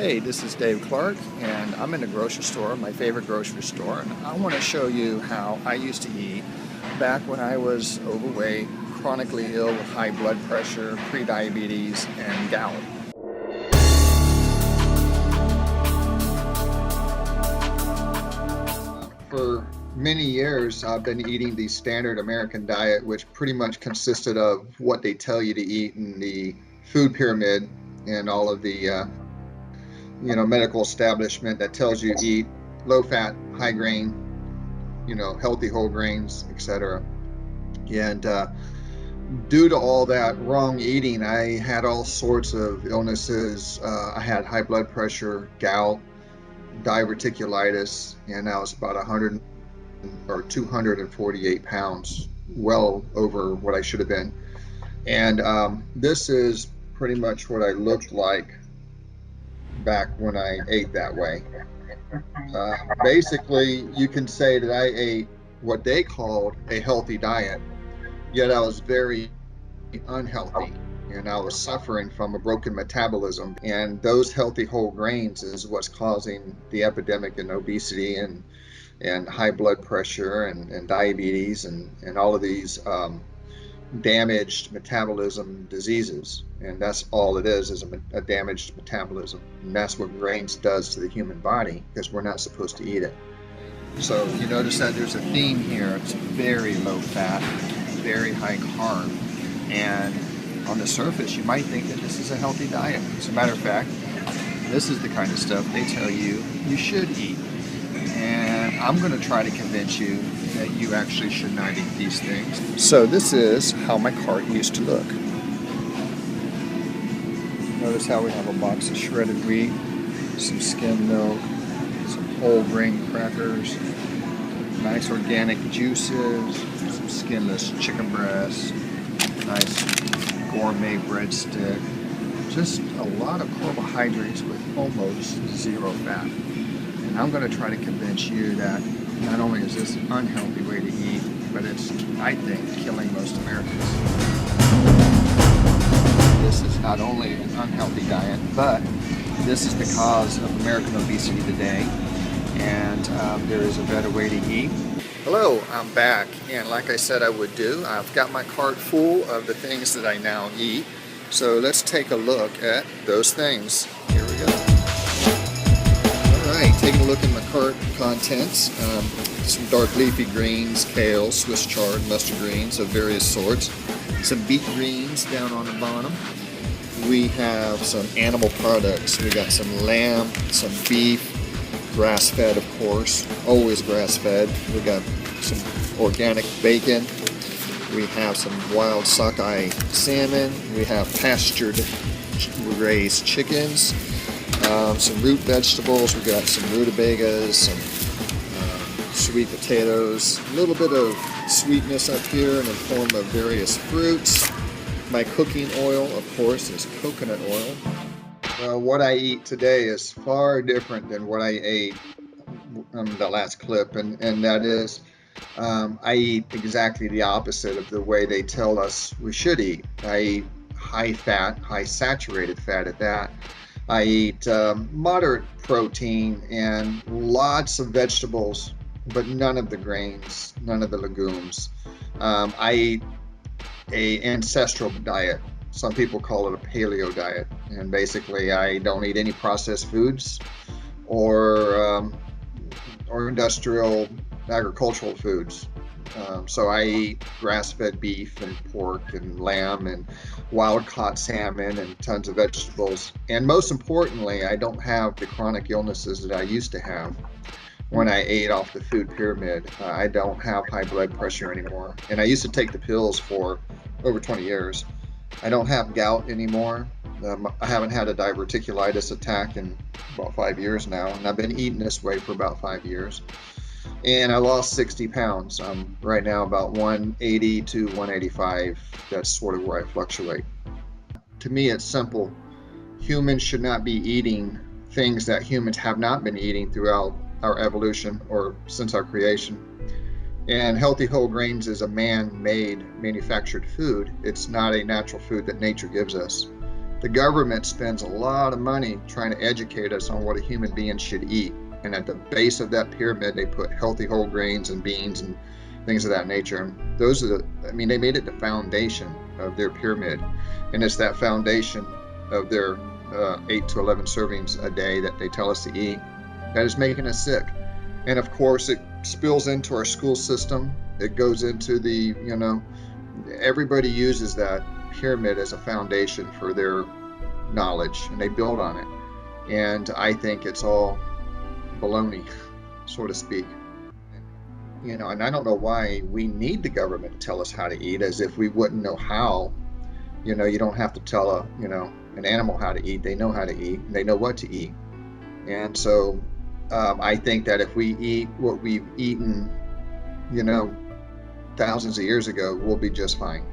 Hey, this is Dave Clark, and I'm in a grocery store, my favorite grocery store, and I want to show you how I used to eat back when I was overweight, chronically ill with high blood pressure, prediabetes, and gout. For many years, I've been eating the standard American diet, which pretty much consisted of what they tell you to eat in the food pyramid and all of the medical establishment that tells you eat low fat, high grain, healthy whole grains, etc. And due to all that wrong eating, I had all sorts of illnesses. I had high blood pressure, gout, diverticulitis, and I was about 100 or 248 pounds, well over what I should have been. And this is pretty much what I looked like back when I ate that way. Basically, you can say that I ate what they called a healthy diet, yet I was very unhealthy and I was suffering from a broken metabolism. And those healthy whole grains is what's causing the epidemic in obesity and high blood pressure and diabetes and all of these damaged metabolism diseases. And that's all it is a damaged metabolism. And that's what grains does to the human body because we're not supposed to eat it. So you notice that there's a theme here. It's very low fat, very high carb. And on the surface, you might think that this is a healthy diet. As a matter of fact, this is the kind of stuff they tell you you should eat. And I'm going to try to convince you that you actually should not eat these things. So this is how my cart used to look. Notice how we have a box of shredded wheat, some skim milk, some whole grain crackers, nice organic juices, some skinless chicken breast, nice gourmet breadstick, just a lot of carbohydrates with almost zero fat. And I'm going to try to convince you that not only is this an unhealthy way to eat, but it's, I think, killing most Americans. This is not only an unhealthy diet, but this is the cause of American obesity today, and there is a better way to eat. Hello, I'm back, and like I said I would do, I've got my cart full of the things that I now eat. So let's take a look at those things. Here we go. Alright, taking a look at my cart contents. Some dark leafy greens, kale, Swiss chard, mustard greens of various sorts. Some beet greens down on the bottom. We have some animal products. We got some lamb, some beef, grass-fed of course, always grass-fed. We got some organic bacon. We have some wild sockeye salmon. We have pastured raised chickens. Some root vegetables. We got some rutabagas, some sweet potatoes, a little bit of sweetness up here in the form of various fruits. My cooking oil, of course, is coconut oil. What I eat today is far different than what I ate in the last clip, and that is I eat exactly the opposite of the way they tell us we should eat. I eat high fat, high saturated fat at that. I eat moderate protein and lots of vegetables, but none of the grains, none of the legumes. I eat an ancestral diet. Some people call it a paleo diet. And basically, I don't eat any processed foods or industrial agricultural foods. So I eat grass-fed beef and pork and lamb and wild-caught salmon and tons of vegetables. And most importantly, I don't have the chronic illnesses that I used to have when I ate off the food pyramid. I don't have high blood pressure anymore. And I used to take the pills for over 20 years. I don't have gout anymore. I haven't had a diverticulitis attack in about 5 years now. And I've been eating this way for about 5 years. And I lost 60 pounds. I'm right now about 180 to 185. That's sort of where I fluctuate. To me, it's simple. Humans should not be eating things that humans have not been eating throughout our evolution or since our creation. And healthy whole grains is a man-made manufactured food. It's not a natural food that nature gives us. The government spends a lot of money trying to educate us on what a human being should eat. And at the base of that pyramid, they put healthy whole grains and beans and things of that nature. And those are they made it the foundation of their pyramid. And it's that foundation of their 8 to 11 servings a day that they tell us to eat that is making us sick. And of course, it spills into our school system. It goes into everybody uses that pyramid as a foundation for their knowledge, and they build on it. And I think it's all baloney, so to speak. And I don't know why we need the government to tell us how to eat, as if we wouldn't know how. You don't have to tell an animal how to eat. They know how to eat, and they know what to eat. And so I think that if we eat what we've eaten, thousands of years ago, we'll be just fine.